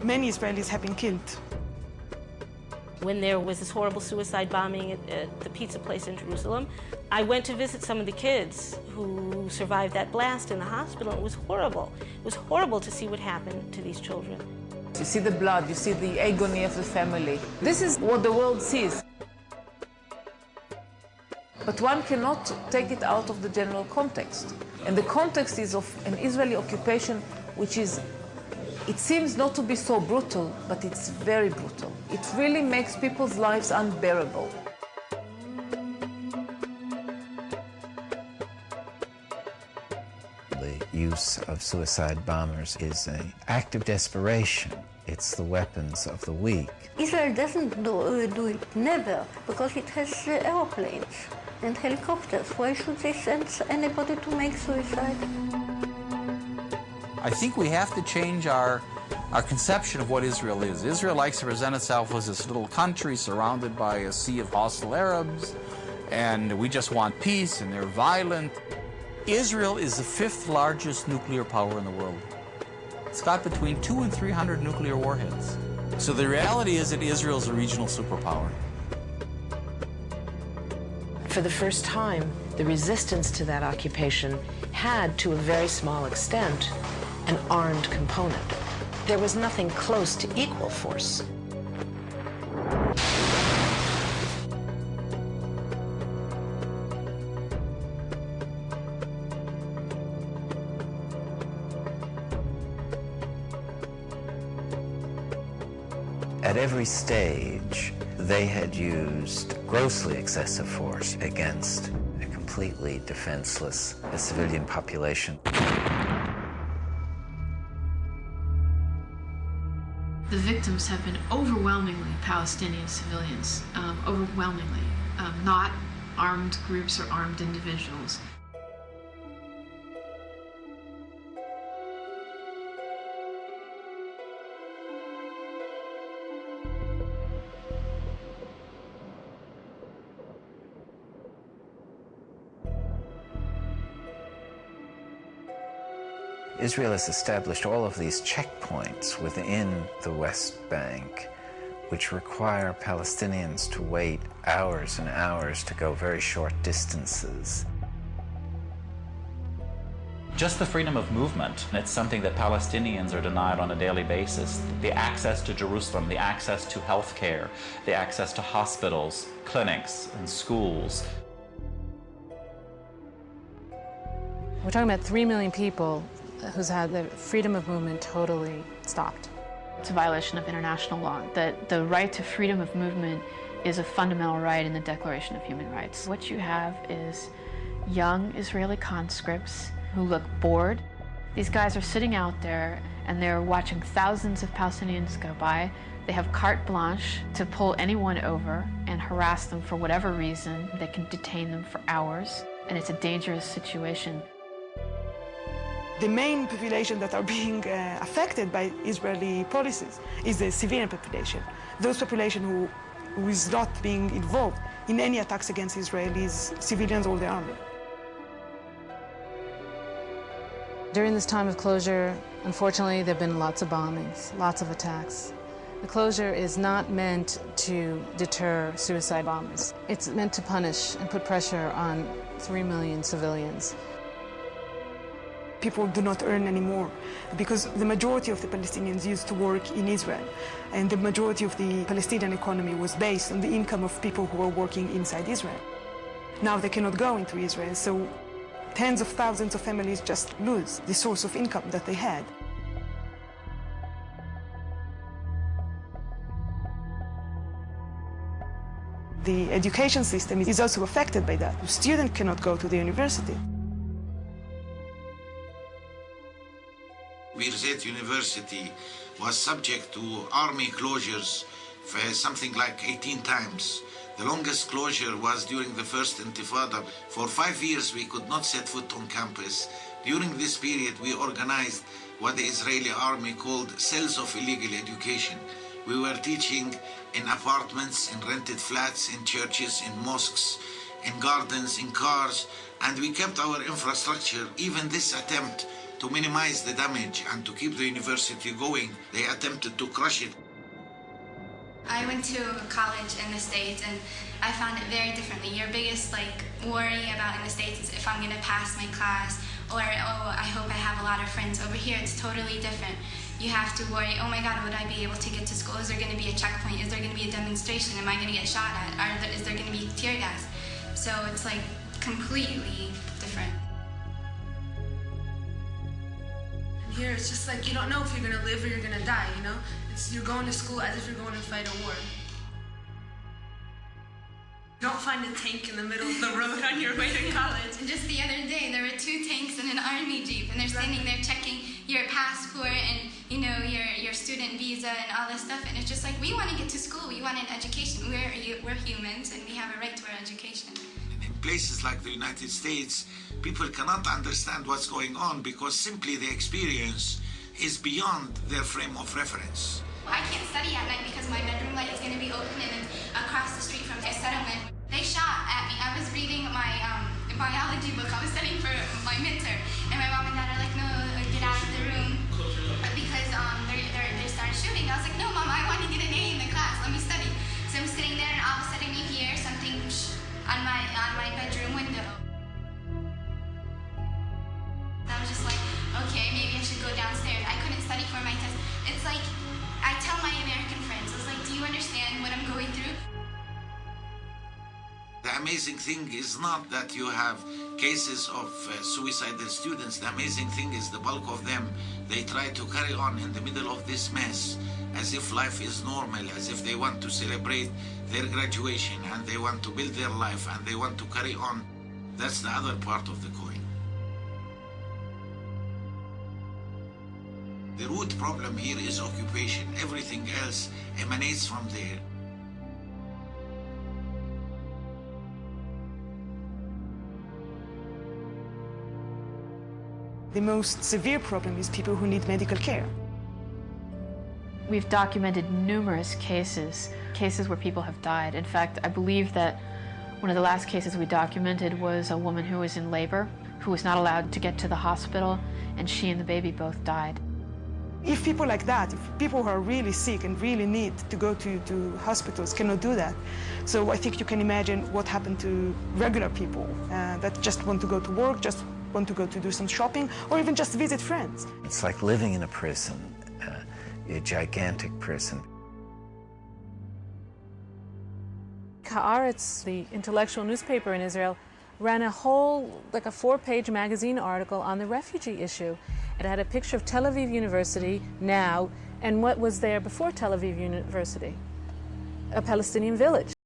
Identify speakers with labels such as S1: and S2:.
S1: Many Israelis have been killed.
S2: When there was this horrible suicide bombing at the pizza place in Jerusalem, I went to visit some of the kids who survived that blast in the hospital. It was horrible. It was horrible to see what happened to these children.
S3: You see the blood, you see the agony of the family. This is what the world sees. But one cannot take it out of the general context. And the context is of an Israeli occupation which is, it seems not to be so brutal, but it's very brutal. It really makes people's lives unbearable.
S4: The use of suicide bombers is an act of desperation. It's the weapons of the weak.
S5: Israel doesn't do it, never, because it has airplanes and helicopters. Why should they send anybody to make suicide?
S6: I think we have to change our conception of what Israel is. Israel likes to present itself as this little country surrounded by a sea of hostile Arabs, and we just want peace, and they're violent. Israel is the 5th largest nuclear power in the world. It's got between 200 and 300 nuclear warheads. So the reality is that Israel is a regional superpower.
S7: For the first time, the resistance to that occupation had, to a very small extent, an armed component. There was nothing close to equal force.
S4: At every stage, they had used grossly excessive force against a completely defenseless civilian population.
S8: The victims have been overwhelmingly Palestinian civilians, overwhelmingly, not armed groups or armed individuals.
S4: Israel has established all of these checkpoints within the West Bank, which require Palestinians to wait hours and hours to go very short distances.
S9: Just the freedom of movement, it's something that Palestinians are denied on a daily basis. The access to Jerusalem, the access to health care, the access to hospitals, clinics, and schools.
S10: We're talking about 3 million people who's had their freedom of movement totally stopped.
S8: It's a violation of international law, that the right to freedom of movement is a fundamental right in the Declaration of Human Rights. What you have is young Israeli conscripts who look bored. These guys are sitting out there and they're watching thousands of Palestinians go by. They have carte blanche to pull anyone over and harass them for whatever reason. They can detain them for hours, and it's a dangerous situation.
S1: The main population that are being affected by Israeli policies is the civilian population. Those population who is not being involved in any attacks against Israelis, civilians or the army.
S10: During this time of closure, unfortunately, there have been lots of bombings, lots of attacks. The closure is not meant to deter suicide bombers. It's meant to punish and put pressure on 3 million civilians.
S1: People do not earn anymore because the majority of the Palestinians used to work in Israel, and the majority of the Palestinian economy was based on the income of people who were working inside Israel. Now they cannot go into Israel, so tens of thousands of families just lose the source of income that they had. The education system is also affected by that. Students cannot go to the university.
S11: Birzeit University was subject to army closures for something like 18 times. The longest closure was during the first Intifada. For 5 years we could not set foot on campus. During this period we organized what the Israeli army called cells of illegal education. We were teaching in apartments, in rented flats, in churches, in mosques, in gardens, in cars, and we kept our infrastructure. Even this attempt To minimize the damage and to keep the university going, they attempted to crush it.
S12: I went to college in the States and I found it very differently. Your biggest worry about in the States is if I'm going to pass my class, or oh, I hope I have a lot of friends. Over here it's totally different. You have to worry, oh my God, would I be able to get to school? Is there going to be a checkpoint? Is there going to be a demonstration? Am I going to get shot at? Is there going to be tear gas? So it's completely different.
S13: Here it's just you don't know if you're gonna live or you're gonna die, you know? You're going to school as if you're going to fight a war. You don't find a tank in the middle of the road on your way to college.
S12: And just the other day, there were 2 tanks and an army jeep, and they're standing there checking your passport and your student visa and all this stuff. And it's just we want to get to school. We want an education. We're humans, and we have a right to our education.
S11: In places like the United States, people cannot understand what's going on because simply the experience is beyond their frame of reference.
S12: I can't study at night because my bedroom light is going to be open and it's across the street from a settlement. They shot at me. I was reading my biology book. I was studying for my midterm, and my mom and dad are like, no, get out of the room because they started shooting. I was like, no, Mom, I want to get an A in the class. Let me study. So I'm sitting there, and all of a sudden you hear something on my bedroom window. I was just okay, maybe I should go downstairs. I couldn't study for my test. It's I tell my American friends, I was do you understand what I'm going through?
S11: The amazing thing is not that you have cases of suicidal students. The amazing thing is the bulk of them, they try to carry on in the middle of this mess as if life is normal, as if they want to celebrate their graduation and they want to build their life and they want to carry on. That's the other part of the coin. The root problem here is occupation. Everything else emanates from there.
S1: The most severe problem is people who need medical care.
S8: We've documented numerous cases where people have died. In fact, I believe that one of the last cases we documented was a woman who was in labor, who was not allowed to get to the hospital, and she and the baby both died.
S1: If people like that, if people who are really sick and really need to go to hospitals cannot do that, so I think you can imagine what happened to regular people that just want to go to work, just want to go to do some shopping, or even just visit friends.
S4: It's like living in a prison, a gigantic prison.
S10: Haaretz, the intellectual newspaper in Israel, ran a whole, a 4-page magazine article on the refugee issue. It had a picture of Tel Aviv University now and what was there before Tel Aviv University, a Palestinian village.